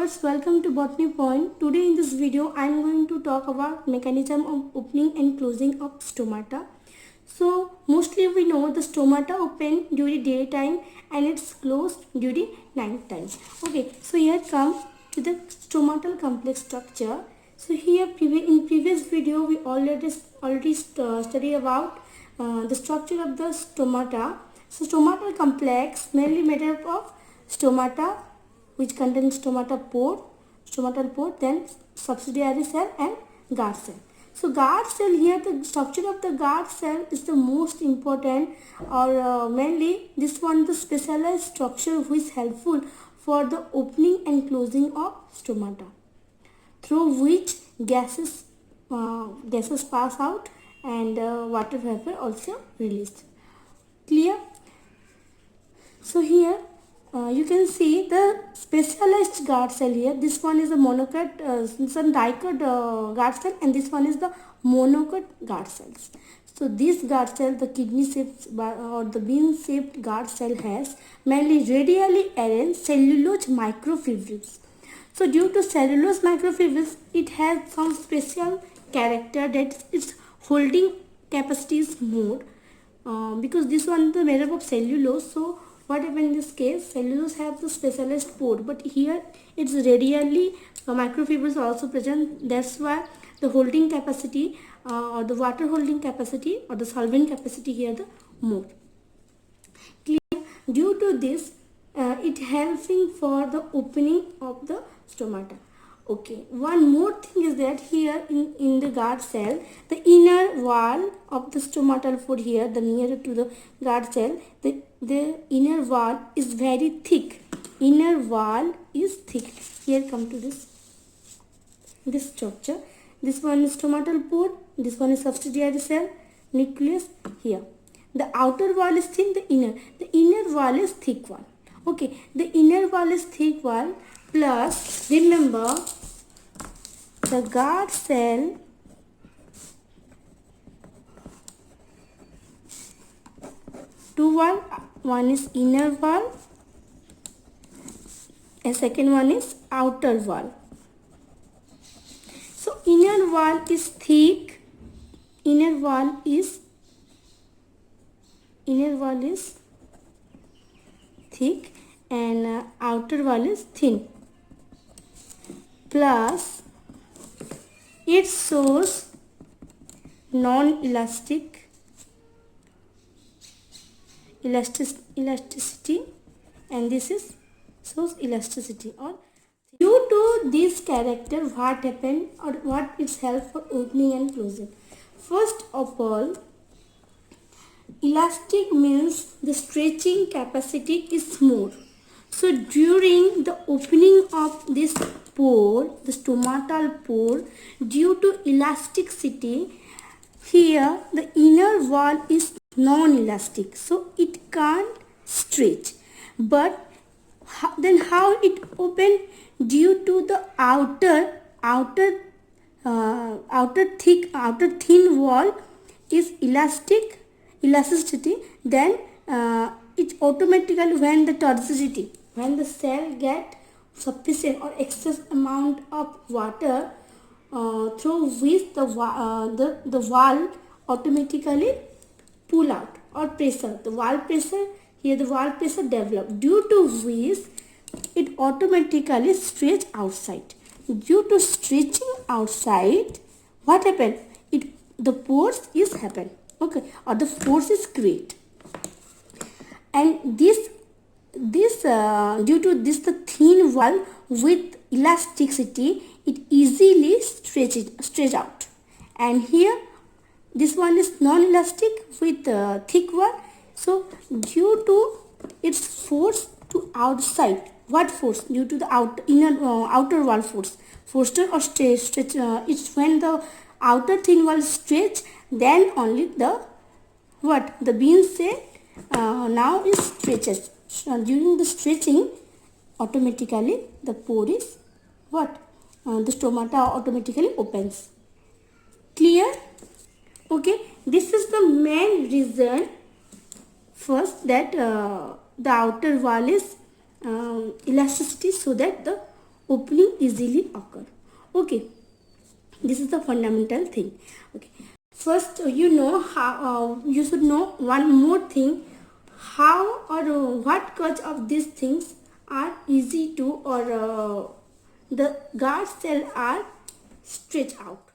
viewers, welcome to Botany Point. Today in this video I am going to talk about mechanism of opening and closing of stomata. So mostly we know the stomata open during daytime and it's closed during night time. Okay, so here come to the stomatal complex structure. So here in previous video we already studied about the structure of the stomata. So stomatal complex mainly made up of stomata, which contains stomatal pore, then subsidiary cell and guard cell. So guard cell, here the structure of the guard cell is the most important, or mainly this one the specialized structure which is helpful for the opening and closing of stomata, through which gases pass out and water vapor also released. Clear? So here you can see the specialized guard cell here. This one is a monocot, dicot guard cell, and this one is the monocot guard cells. So this guard cell, the kidney shaped or the bean shaped guard cell, has mainly radially arranged cellulose microfibrils. So due to cellulose microfibrils, it has some special character that its holding capacity is more, because this one is made up of cellulose. So what happened in this case, cellulose have the specialized pore, but here it's radially microfibrils also present. That's why the holding capacity or the water holding capacity or the solvent capacity here the more. Clear? Due to this, it helping for the opening of the stomata. Okay, one more thing is that here in the guard cell, the inner wall of the stomatal pore here, the nearer to the guard cell, the inner wall is very thick. Inner wall is thick. Here come to this structure. This one is stomatal pore, this one is subsidiary cell, nucleus here. The outer wall is thin, the inner wall is thick one. Okay, the inner wall is thick wall, plus remember the guard cell two wall, one is inner wall and second one is outer wall. So inner wall is thick, inner wall is thick, and outer wall is thin, plus it shows non-elasticity, and this is shows elasticity. Or due to this character, what happened or what is help for opening and closing? First of all, elastic means the stretching capacity is more. So during the opening of this pore, the stomatal pore, due to elasticity, here the inner wall is non-elastic, so it can't stretch. But then how it open? Due to the outer thin wall is elasticity, then it automatically, when the cell get sufficient or excess amount of water, through which the wall automatically pull out, or pressure, the wall pressure develop, due to which it automatically stretch outside. Due to stretching outside, what happened? The pores is happen, okay, or the force is create, and this due to this the thin wall with elasticity, it easily stretch out. And here this one is non-elastic with thick wall. So due to its force to outside, what force? Due to the outer wall force or stretch. It's when the outer thin wall stretch, then only the bean shape now is stretches. During the stretching, automatically the pore is the stomata automatically opens. Clear? Okay, this is the main reason first that the outer wall is elasticity, so that the opening easily occur. Okay, this is the fundamental thing. Okay, first you know how you should know one more thing, how or what cause of these things are easy to or the guard cell are stretched out.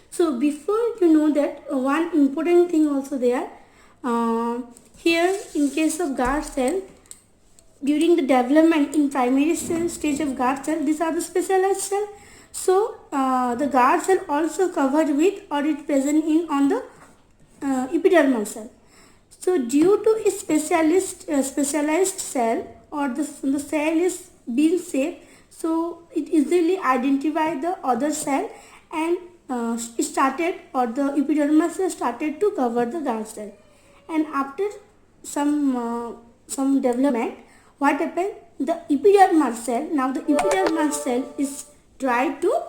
So before you know that, one important thing also there, here in case of guard cell, during the development in primary cell stage of guard cell, these are the specialized cell. So the guard cell also covered with or it present in on the epidermal cell. So due to a specialized cell or the cell is being safe, so it easily identify the other cell and it started or the epidermal cell started to cover the guard cell. And after some development, what happened? The epidermal cell, now the epidermal cell is tried to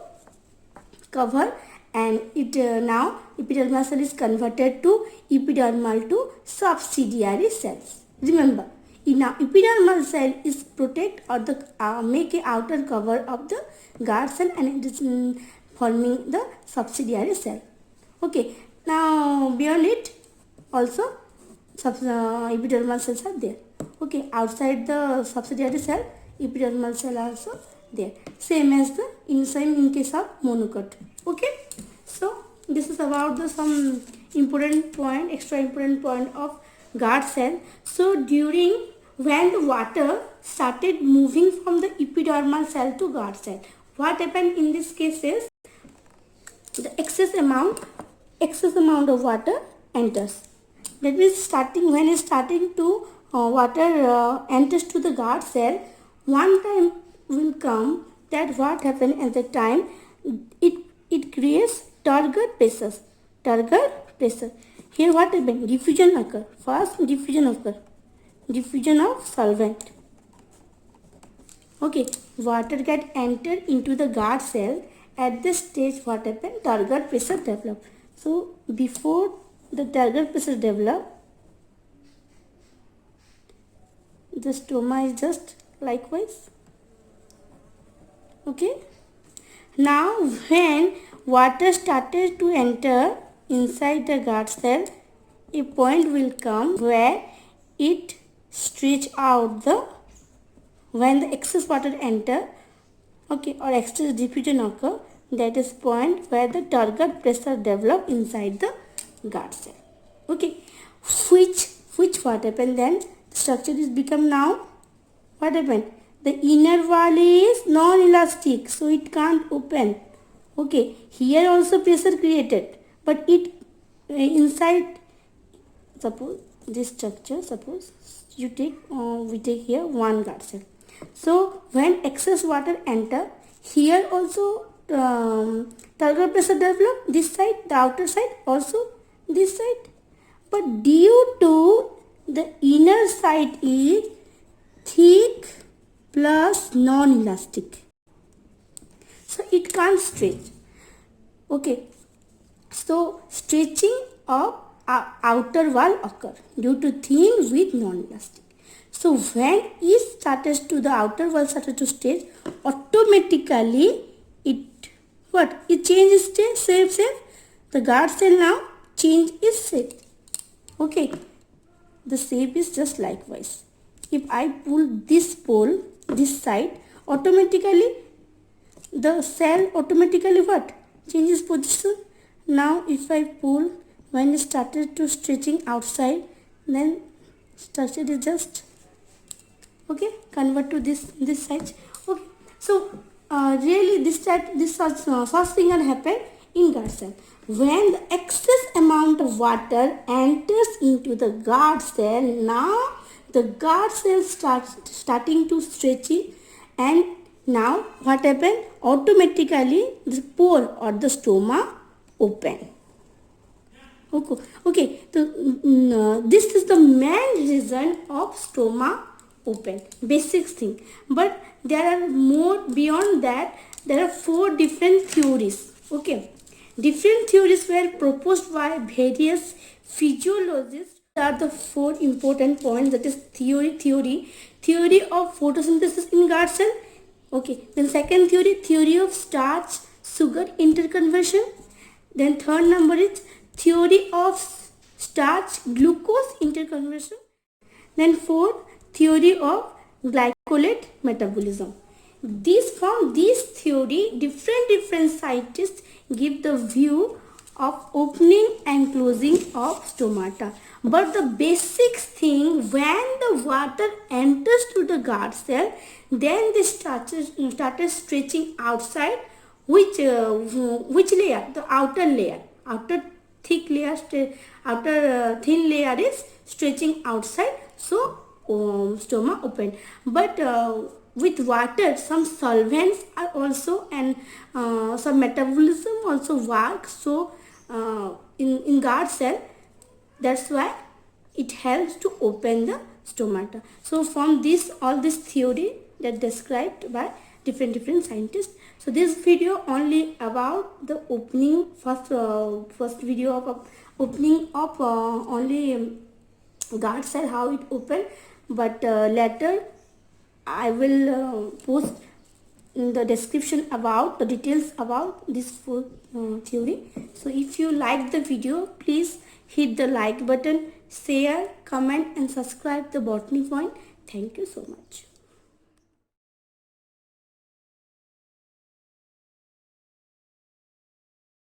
cover and it now epidermal cell is converted to epidermal to subsidiary cells. Remember, now epidermal cell is protect or the make a outer cover of the guard cell and it is forming the subsidiary cell. Okay, now beyond it also epidermal cells are there. Okay, outside the subsidiary cell, epidermal cell also there. Same as the in case of monocot. Okay, so this is about the some important point, extra important point of guard cell. So during when the water started moving from the epidermal cell to guard cell, what happened in this case is the excess amount of water enters. That means when it's starting to water enters to the guard cell, one time will come that what happened at the time, it creates turgor pressures. Turgor pressure. Here what happened? Diffusion occur. First diffusion occur. Diffusion of solvent. Okay, water get entered into the guard cell. At this stage what happened? Turgor pressure develop. So before the turgor pressure develop, the stoma is just likewise. Okay, now when water started to enter inside the guard cell, a point will come where it stretch out the, when the excess water enter, okay, or excess diffusion occur, that is point where the turgor pressure develop inside the guard cell. Okay, which what happened then? The structure is become now, what happened? The inner wall is non-elastic, so it can't open. Okay, here also pressure created, but it inside, suppose this structure, suppose you take we take here one guard cell. So when excess water enter, here also turgor pressure develop, this side, the outer side, also this side. But due to the inner side is thick plus non-elastic, so it can't stretch. Okay, so stretching of outer wall occur due to thin with non-elastic. So when it starts to the outer wall started to stretch, automatically it changes shape. The guard cell now change its shape. Okay, the shape is just likewise. If I pull this pole, this side, automatically the cell automatically what? Changes position. Now if I pull, when it started to stretching outside, then structure is just, okay, convert to this side. Okay, so really this such thing can happen in guard cell. When the excess amount of water enters into the guard cell, now the guard cell starting to stretching, and now what happened? Automatically the pore or the stoma open. Okay. So this is the main reason of stoma open, basic thing. But there are more beyond that. There are 4 different theories. Okay, different theories were proposed by various physiologists. Are the 4 important points, that is theory of photosynthesis in guard cell, Okay, then second theory, theory of starch sugar interconversion. Then third number is theory of starch glucose interconversion. Then fourth, theory of glycolate metabolism. From this theory, different scientists give the view of opening and closing of stomata. But the basic thing, when the water enters to the guard cell, then they started stretching outside. Which layer? The outer layer. Outer thick layer, outer thin layer is stretching outside. So stoma open. But with water, some solvents are also, and some metabolism also works. So in guard cell, that's why it helps to open the stomata. So from this, all this theory that described by different scientists. So this video only about the opening, first video of opening of only guard cell, how it open. But later I will post in the description about the details about this full theory. So if you like the video, please hit the like button, share, comment and subscribe the Botany Point. Thank you so much.